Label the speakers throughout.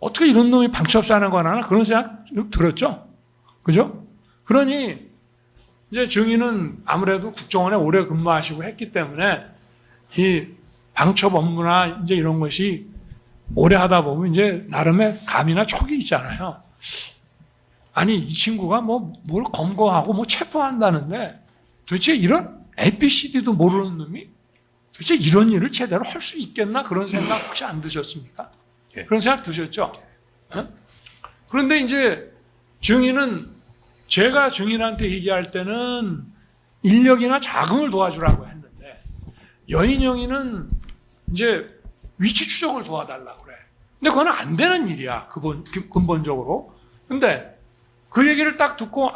Speaker 1: 어떻게 이런 놈이 방첩사령관 하나 그런 생각 좀 들었죠. 그죠? 그러니 이제 증인은 아무래도 국정원에 오래 근무하시고 했기 때문에 이 방첩 업무나 이제 이런 것이 오래 하다 보면 이제 나름의 감이나 촉이 있잖아요. 아니 이 친구가 뭐 뭘 검거하고 뭐 체포한다는데 도대체 이런 ABCD도 모르는 놈이 도대체 이런 일을 제대로 할 수 있겠나 그런 생각 혹시 안 드셨습니까?
Speaker 2: 예.
Speaker 1: 그런 생각 드셨죠? 어? 그런데 이제 증인은 제가 증인한테 얘기할 때는 인력이나 자금을 도와주라고 했는데 여인영이는 이제 위치 추적을 도와달라고 그래. 근데 그건 안 되는 일이야. 근본적으로. 근데 그 얘기를 딱 듣고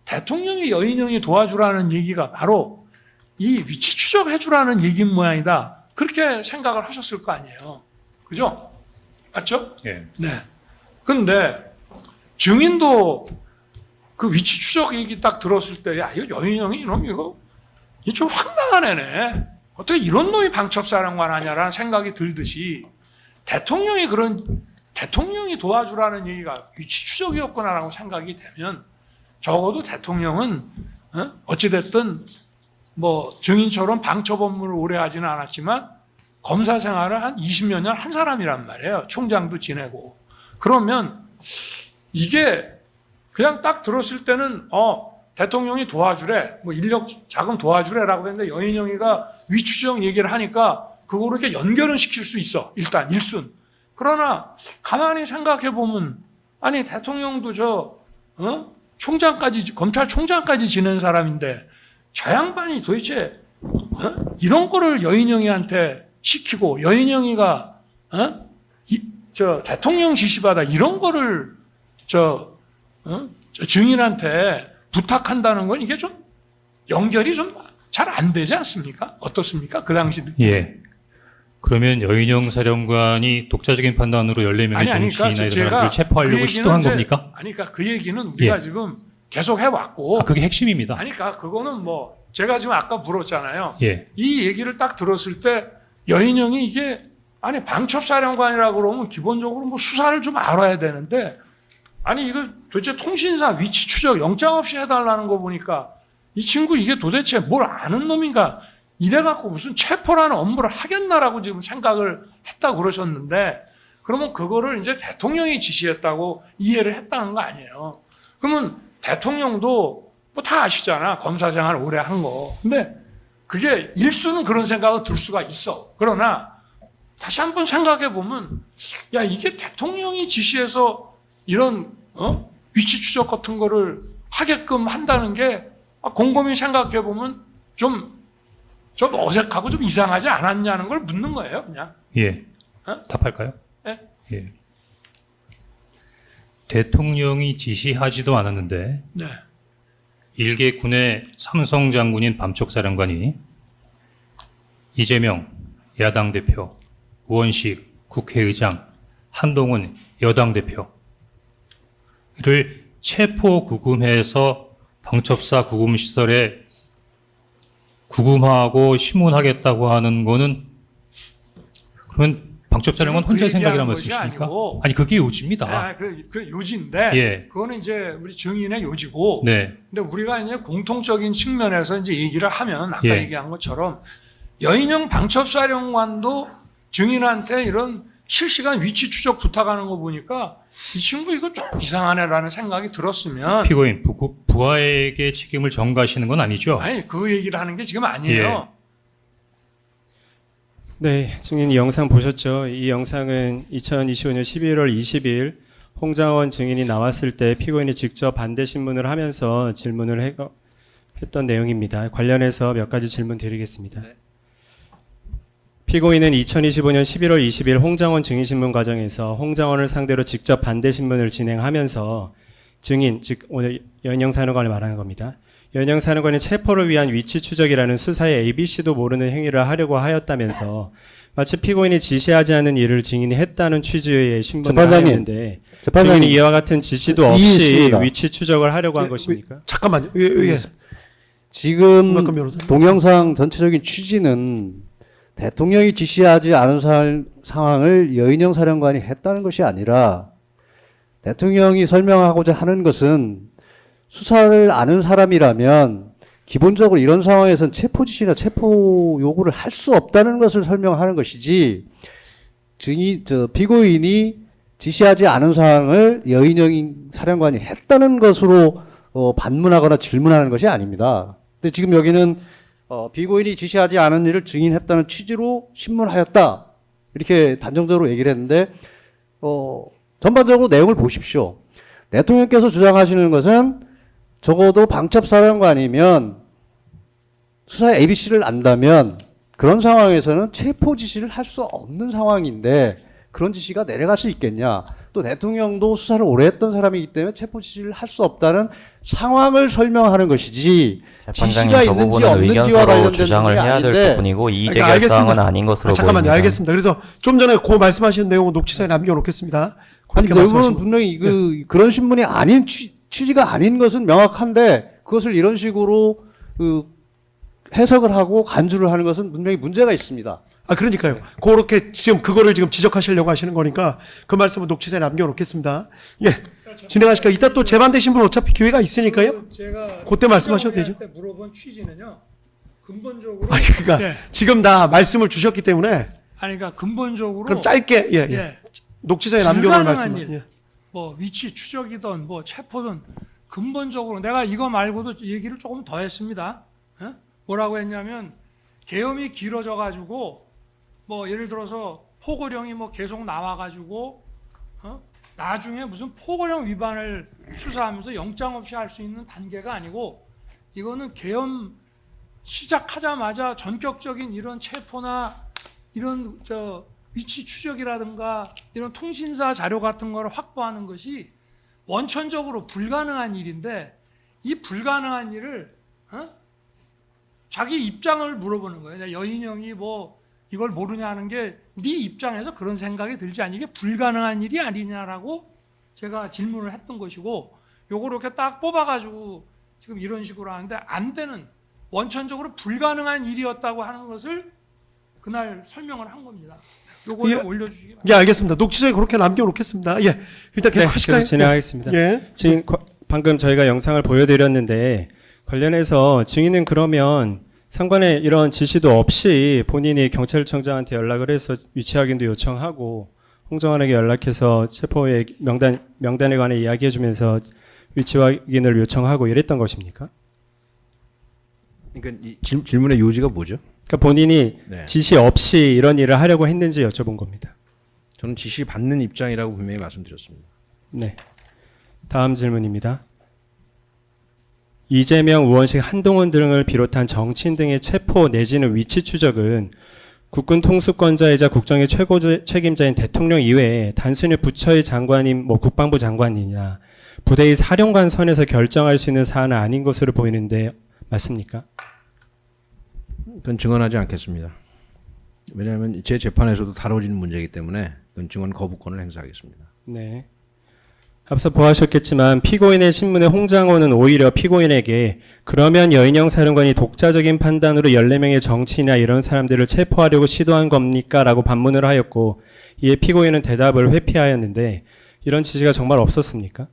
Speaker 1: 대통령이 여인영이 도와주라는 얘기가 바로 이 위치 추적해주라는 얘기인 모양이다. 그렇게 생각을 하셨을 거 아니에요. 그죠? 맞죠?
Speaker 2: 예.
Speaker 1: 네. 근데 증인도 그 위치 추적 얘기 딱 들었을 때, 야, 이거 여인영이 이거 좀 황당한 애네. 어떻게 이런 놈이 방첩사령관 하냐라는 생각이 들듯이 대통령이 도와주라는 얘기가 위치 추적이었구나라고 생각이 되면 적어도 대통령은 어찌됐든 뭐 증인처럼 방첩 업무를 오래 하지는 않았지만 검사 생활을 한 20몇 년 한 사람이란 말이에요. 총장도 지내고. 그러면 이게 그냥 딱 들었을 때는 대통령이 도와주래, 뭐 인력 자금 도와주래라고 했는데 여인영이가 위추적 얘기를 하니까 그거를 이렇게 연결은 시킬 수 있어. 일단 일순. 그러나 가만히 생각해 보면 아니 대통령도 총장까지 검찰총장까지 지낸 사람인데 저 양반이 도대체 이런 거를 여인영이한테 시키고 여인영이가 대통령 지시받아 이런 거를 증인한테 부탁한다는 건 이게 좀 연결이 좀 잘 안 되지 않습니까? 어떻습니까? 그 당시 느낌.
Speaker 2: 예. 그러면 여인영 사령관이 독자적인 판단으로 14명의 정치인이나 이런 사람들을 체포하려고 시도한 겁니까?
Speaker 1: 아니, 그러니까 그 얘기는 우리가 지금 계속 해왔고.
Speaker 2: 그게 핵심입니다.
Speaker 1: 아니, 그러니까 그거는 뭐 제가 지금 아까 물었잖아요.
Speaker 2: 예.
Speaker 1: 이 얘기를 딱 들었을 때 여인영이 이게 아니 방첩사령관이라고 그러면 기본적으로 뭐 수사를 좀 알아야 되는데 아니 이거 도대체 통신사 위치 추적 영장 없이 해달라는 거 보니까 이 친구 이게 도대체 뭘 아는 놈인가 이래갖고 무슨 체포라는 업무를 하겠나라고 지금 생각을 했다고 그러셨는데 그러면 그거를 이제 대통령이 지시했다고 이해를 했다는 거 아니에요. 그러면 대통령도 뭐 다 아시잖아. 검사 생활 오래 한 거. 근데 그게 일수는 그런 생각은 들 수가 있어. 그러나 다시 한번 생각해 보면 야 이게 대통령이 지시해서 이런 위치 추적 같은 거를 하게끔 한다는 게 곰곰이 생각해 보면 좀 어색하고 좀 이상하지 않았냐는 걸 묻는 거예요, 그냥.
Speaker 2: 예. 답할까요?
Speaker 1: 예.
Speaker 2: 예. 대통령이 지시하지도 않았는데
Speaker 1: 네.
Speaker 2: 일개 군의 삼성 장군인 밤촉사령관이 이재명 야당 대표, 우원식 국회의장, 한동훈 여당 대표를 체포 구금해서 방첩사 구금시설에 구금하고 심문하겠다고 하는 거는 그러면 방첩사령관 혼자 생각이란 말씀이십니까? 아니 그게 요지입니다.
Speaker 1: 그 요지인데
Speaker 2: 예.
Speaker 1: 그거는 이제 우리 증인의 요지고
Speaker 2: 네.
Speaker 1: 근데 우리가 이제 공통적인 측면에서 이제 얘기를 하면 아까
Speaker 2: 예.
Speaker 1: 얘기한 것처럼 여인영 방첩사령관도 증인한테 이런 실시간 위치 추적 부탁하는 거 보니까 이 친구 이거 좀 이상하네라는 생각이 들었으면
Speaker 2: 피고인 부하에게 책임을 전가하시는 건 아니죠?
Speaker 1: 아니 그 얘기를 하는 게 지금 아니에요.
Speaker 3: 네, 증인 이 영상 보셨죠? 이 영상은 2025년 11월 20일 홍장원 증인이 나왔을 때 피고인이 직접 반대 신문을 하면서 질문을 했던 내용입니다. 관련해서 몇 가지 질문 드리겠습니다.
Speaker 1: 네.
Speaker 3: 피고인은 2025년 11월 20일 홍장원 증인신문 과정에서 홍장원을 상대로 직접 반대 신문을 진행하면서 증인, 즉 오늘 여인영 사령관을 말하는 겁니다. 여인영 사령관이 체포를 위한 위치 추적이라는 수사의 ABC도 모르는 행위를 하려고 하였다면서 마치 피고인이 지시하지 않은 일을 증인이 했다는 취지의 신문을 하였는데 증인이 이와 같은 지시도 없이 위치 추적을 하려고 한 것입니까?
Speaker 4: 잠깐만요. 지금 동영상 전체적인 취지는 대통령이 지시하지 않은 상황을 여인영 사령관이 했다는 것이 아니라 대통령이 설명하고자 하는 것은 수사를 아는 사람이라면 기본적으로 이런 상황에서는 체포 지시나 체포 요구를 할 수 없다는 것을 설명하는 것이지 피고인이 지시하지 않은 사항을 여인영 사령관이 했다는 것으로 반문하거나 질문하는 것이 아닙니다. 근데 지금 여기는 피고인이 지시하지 않은 일을 증인했다는 취지로 신문하였다. 이렇게 단정적으로 얘기를 했는데 전반적으로 내용을 보십시오. 대통령께서 주장하시는 것은 적어도 방첩사령관이면 수사의 ABC를 안다면 그런 상황에서는 체포 지시를 할 수 없는 상황인데 그런 지시가 내려갈 수 있겠냐. 또 대통령도 수사를 오래 했던 사람이기 때문에 체포 지시를 할 수 없다는 상황을 설명하는 것이지 지시가
Speaker 5: 재판장님, 저
Speaker 4: 있는지
Speaker 5: 부분은
Speaker 4: 없는지와
Speaker 5: 의견서로
Speaker 4: 관련된
Speaker 5: 주장을
Speaker 4: 부분이
Speaker 5: 해야 될
Speaker 4: 아닌데
Speaker 5: 부분이고 이의
Speaker 6: 그러니까
Speaker 5: 제기할
Speaker 6: 알겠습니다.
Speaker 5: 사항은 아닌 것으로
Speaker 6: 잠깐만요.
Speaker 5: 보입니다.
Speaker 6: 알겠습니다. 그래서 좀 전에 그 말씀하신 내용은 녹취서에 남겨놓겠습니다.
Speaker 4: 아니
Speaker 6: 그렇게
Speaker 4: 내부는
Speaker 6: 말씀하신 거.
Speaker 4: 분명히 그런 신문이 아닌 취지가 아닌 것은 명확한데 그것을 이런 식으로 해석을 하고 간주를 하는 것은 분명히 문제가 있습니다.
Speaker 6: 그러니까요. 그렇게 지금 그거를 지금 지적하시려고 하시는 거니까 그 말씀은 녹취서에 남겨놓겠습니다. 예. 진행하실까요? 이따 또 재반되신 분 어차피 기회가 있으니까요.
Speaker 1: 제가
Speaker 6: 그때 말씀하셔도 되죠.
Speaker 1: 때 물어본 취지는요. 근본적으로
Speaker 6: 아니 그러니까
Speaker 1: 예.
Speaker 6: 지금 다 말씀을 주셨기 때문에
Speaker 1: 아니 그러니까 근본적으로
Speaker 6: 그럼 짧게 예. 녹취서에 남겨놓을
Speaker 1: 불가능한
Speaker 6: 말씀을.
Speaker 1: 일.
Speaker 6: 예.
Speaker 1: 뭐 위치 추적이든 뭐 체포든 근본적으로 내가 이거 말고도 얘기를 조금 더 했습니다. 예? 뭐라고 했냐면 계엄이 길어져 가지고 뭐 예를 들어서 포고령이 뭐 계속 나와 가지고 나중에 무슨 포고령 위반을 수사하면서 영장 없이 할 수 있는 단계가 아니고 이거는 계엄 시작하자마자 전격적인 이런 체포나 이런 위치 추적이라든가 이런 통신사 자료 같은 거를 확보하는 것이 원천적으로 불가능한 일인데 이 불가능한 일을 자기 입장을 물어보는 거예요. 여인영이 뭐 이걸 모르냐는 게 네 입장에서 그런 생각이 들지 않니? 이게 불가능한 일이 아니냐라고 제가 질문을 했던 것이고 요걸 이렇게 딱 뽑아가지고 지금 이런 식으로 하는데 안 되는 원천적으로 불가능한 일이었다고 하는 것을 그날 설명을 한 겁니다. 요걸 좀 올려주시기 바랍니다.
Speaker 6: 예, 알겠습니다. 녹취서에 그렇게 남겨놓겠습니다. 예, 일단 계속 하실까요?
Speaker 3: 계속 진행하겠습니다.
Speaker 6: 예.
Speaker 3: 지금 방금 저희가 영상을 보여드렸는데 관련해서 증인은 그러면 상관의 이런 지시도 없이 본인이 경찰청장한테 연락을 해서 위치 확인도 요청하고 홍정환에게 연락해서 체포의 명단에 관해 이야기해주면서 위치 확인을 요청하고 이랬던 것입니까?
Speaker 7: 그러니까 이 질문의 요지가 뭐죠?
Speaker 3: 그러니까 본인이
Speaker 7: 네.
Speaker 3: 지시 없이 이런 일을 하려고 했는지 여쭤본 겁니다.
Speaker 7: 저는 지시 받는 입장이라고 분명히 말씀드렸습니다.
Speaker 3: 네. 다음 질문입니다. 이재명, 우원식, 한동훈 등을 비롯한 정치인 등의 체포 내지는 위치 추적은 국군 통수권자이자 국정의 최고 책임자인 대통령 이외에 단순히 부처의 장관인 국방부 장관이냐 부대의 사령관 선에서 결정할 수 있는 사안은 아닌 것으로 보이는데 맞습니까?
Speaker 7: 그건 증언하지 않겠습니다. 왜냐하면 제 재판에서도 다뤄지는 문제이기 때문에 그건 증언 거부권을 행사하겠습니다.
Speaker 3: 네. 앞서 보아하셨겠지만 피고인의 신문에 홍장호는 오히려 피고인에게 그러면 여인영 사령관이 독자적인 판단으로 14명의 정치인이나 이런 사람들을 체포하려고 시도한 겁니까? 라고 반문을 하였고 이에 피고인은 대답을 회피하였는데 이런 지시가 정말 없었습니까?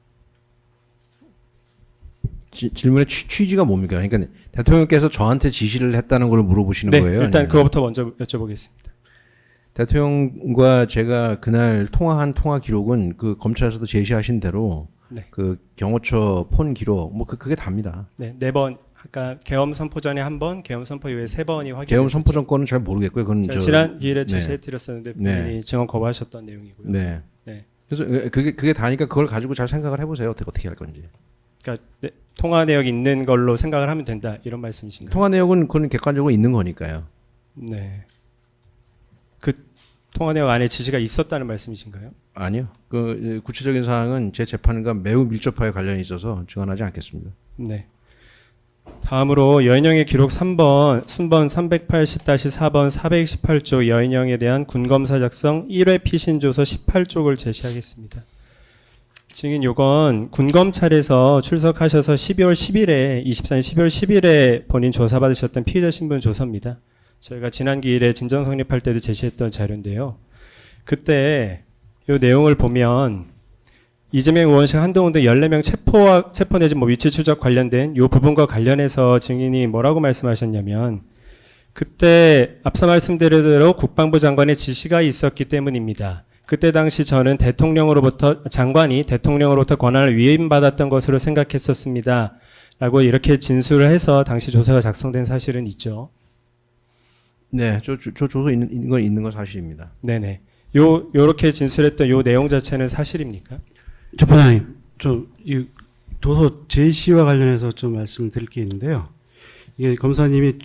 Speaker 7: 질문의 취지가 뭡니까? 그러니까 대통령께서 저한테 지시를 했다는 걸 물어보시는
Speaker 3: 네,
Speaker 7: 거예요?
Speaker 3: 일단
Speaker 7: 아니면?
Speaker 3: 그거부터 먼저 여쭤보겠습니다.
Speaker 7: 대통령과 제가 그날 통화한 통화 기록은 그 검찰에서도 제시하신 대로
Speaker 3: 네.
Speaker 7: 그 경호처 폰 기록 그게 답니다.
Speaker 3: 네, 4번 아까 계엄 선포 전에 1번, 계엄 선포 이후에 3번이 확인.
Speaker 7: 계엄 선포 정권은 잘 모르겠고요. 그건
Speaker 3: 지난 기일에
Speaker 7: 네.
Speaker 3: 제시해드렸었는데 본인이 증언 거부하셨던 내용이고요.
Speaker 7: 네.
Speaker 3: 네.
Speaker 7: 그래서 그게 다니까 그걸 가지고 잘 생각을 해보세요. 어떻게 할 건지.
Speaker 3: 그러니까 통화 내역 있는 걸로 생각을 하면 된다 이런 말씀이신가요?
Speaker 7: 통화 내역은 그건 객관적으로 있는 거니까요.
Speaker 3: 네. 그 통화 내역 안에 지시가 있었다는 말씀이신가요?
Speaker 7: 아니요. 그 구체적인 사항은 제 재판과 매우 밀접하게 관련이 있어서 증언하지 않겠습니다.
Speaker 3: 네. 다음으로 여인영의 기록 3번 순번 380-4번 428쪽 여인영에 대한 군검사 작성 1회 피신조서 18쪽을 제시하겠습니다. 증인 요건 군검찰에서 출석하셔서 12월 10일에 24년 12월 10일에 본인 조사받으셨던 피의자 신분 조서입니다. 저희가 지난 기일에 진정 성립할 때도 제시했던 자료인데요. 그때 이 내용을 보면 이재명 의원실 한동훈 등 14명 체포 내지 뭐 위치 추적 관련된 이 부분과 관련해서 증인이 뭐라고 말씀하셨냐면 그때 앞서 말씀드린 대로 국방부 장관의 지시가 있었기 때문입니다. 그때 당시 저는 장관이 대통령으로부터 권한을 위임받았던 것으로 생각했었습니다. 라고 이렇게 진술을 해서 당시 조사가 작성된 사실은 있죠.
Speaker 7: 네, 저 조서 있는 건 사실입니다.
Speaker 3: 네네. 요렇게 진술했던 요 내용 자체는 사실입니까?
Speaker 5: 재판장님, 이 도서 제시와 관련해서 좀 말씀을 드릴 게 있는데요. 이게 검사님이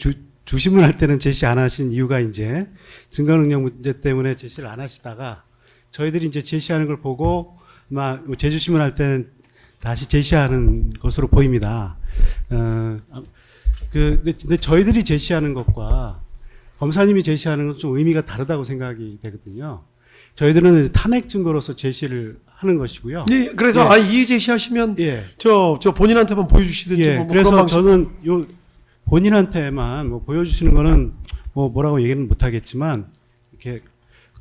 Speaker 5: 주심을 할 때는 제시 안 하신 이유가 이제 증거 능력 문제 때문에 제시를 안 하시다가 저희들이 이제 제시하는 걸 보고 아마 재주심을 할 때는 다시 제시하는 것으로 보입니다. 근데 저희들이 제시하는 것과 검사님이 제시하는 건 좀 의미가 다르다고 생각이 되거든요. 저희들은 탄핵 증거로서 제시를 하는 것이고요.
Speaker 6: 예, 그래서
Speaker 5: 예.
Speaker 6: 이 제시하시면
Speaker 5: 예.
Speaker 6: 저 본인한테만 보여주시든지
Speaker 5: 예,
Speaker 6: 뭐
Speaker 5: 그래서
Speaker 6: 그런 방식.
Speaker 5: 저는 요 본인한테만 뭐 보여주시는 거는 뭐라고 얘기는 못하겠지만 이렇게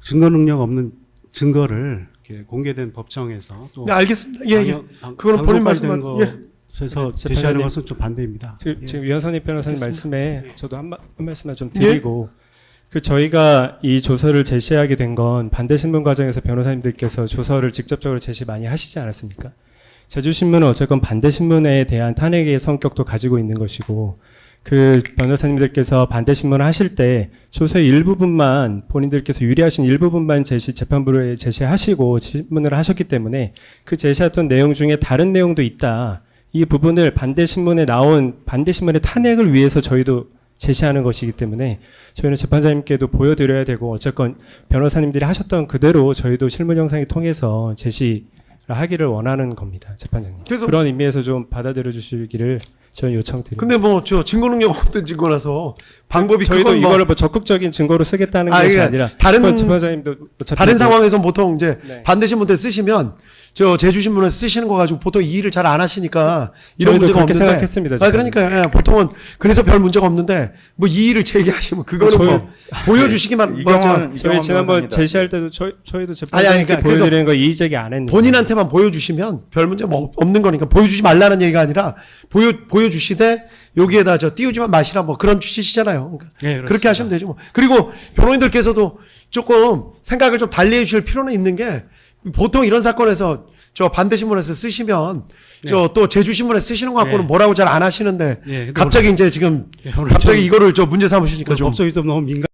Speaker 5: 증거 능력 없는 증거를 이렇게 공개된 법정에서 또
Speaker 6: 네, 알겠습니다. 예, 예. 그거는 본인 말씀만. 예.
Speaker 5: 그래서
Speaker 3: 네,
Speaker 5: 제시하는
Speaker 3: 재판장님.
Speaker 5: 것은 좀 반대입니다.
Speaker 3: 지금 위원선임 변호사님
Speaker 6: 알겠습니다.
Speaker 3: 말씀에 저도 한 말씀만 좀 드리고 저희가 이 조서를 제시하게 된 건 반대신문 과정에서 변호사님들께서 조서를 직접적으로 제시 많이 하시지 않았습니까? 제주신문은 어쨌건 반대신문에 대한 탄핵의 성격도 가지고 있는 것이고 그 변호사님들께서 반대신문을 하실 때 조서의 일부분만 본인들께서 유리하신 일부분만 재판부에 제시하시고 신문을 하셨기 때문에 그 제시했던 내용 중에 다른 내용도 있다. 이 부분을 반대신문의 탄핵을 위해서 저희도 제시하는 것이기 때문에 저희는 재판장님께도 보여드려야 되고 어쨌건 변호사님들이 하셨던 그대로 저희도 실문 영상을 통해서 제시를 하기를 원하는 겁니다. 재판장님.
Speaker 6: 그래서-
Speaker 3: 그런 의미에서 좀 받아들여 주시기를 저는 요청드립니다.
Speaker 6: 근데 뭐 저 증거 능력 없던 증거라서 방법이
Speaker 3: 저희도
Speaker 6: 그건 뭐
Speaker 3: 이거를 뭐 적극적인 증거로 쓰겠다는
Speaker 6: 아,
Speaker 3: 것이
Speaker 6: 이게
Speaker 3: 아니라
Speaker 6: 다른-
Speaker 3: 그건 재판장님도 어차피
Speaker 6: 다른
Speaker 3: 뭐-
Speaker 6: 상황에서 보통 이제
Speaker 3: 네.
Speaker 6: 반대신문대 쓰시면 저 제주신문에 쓰시는 거 가지고 보통 이 일을 잘 안 하시니까 이런
Speaker 3: 저희도
Speaker 6: 문제가
Speaker 3: 그렇게
Speaker 6: 없는데.
Speaker 3: 생각했습니다,
Speaker 6: 아, 그러니까 예, 보통은 그래서 별 문제가 없는데 뭐 이 일을 제기하시면 그거는
Speaker 3: 저희-
Speaker 6: 뭐 보여주시기만 뭐
Speaker 3: 저희 지난번 제시할 때도 저희도 재판장님께
Speaker 6: 그러니까 그래서
Speaker 3: 보여드리는 거 이의제기 안 했는데
Speaker 6: 본인한테만 보여주시면 별 문제 뭐 없는 거니까 보여주지 말라는 얘기가 아니라 보여주시되 여기에다 저 띄우지만 마시라 뭐 그런 취지시잖아요. 그러니까
Speaker 5: 예, 그렇습니다.
Speaker 6: 그렇게 하시면 되죠. 뭐. 그리고 변호인들께서도 조금 생각을 좀 달리 해주실 필요는 있는 게 보통 이런 사건에서 저 반대신문에서 쓰시면 저 또 제주신문에 쓰시는 거 갖고는
Speaker 5: 예.
Speaker 6: 뭐라고 잘 안 하시는데
Speaker 5: 예, 근데
Speaker 6: 갑자기 이제 지금
Speaker 5: 오늘
Speaker 6: 갑자기
Speaker 5: 좀-
Speaker 6: 이거를 저 문제 삼으시니까 좀
Speaker 5: 법조기 좀 너무 민감.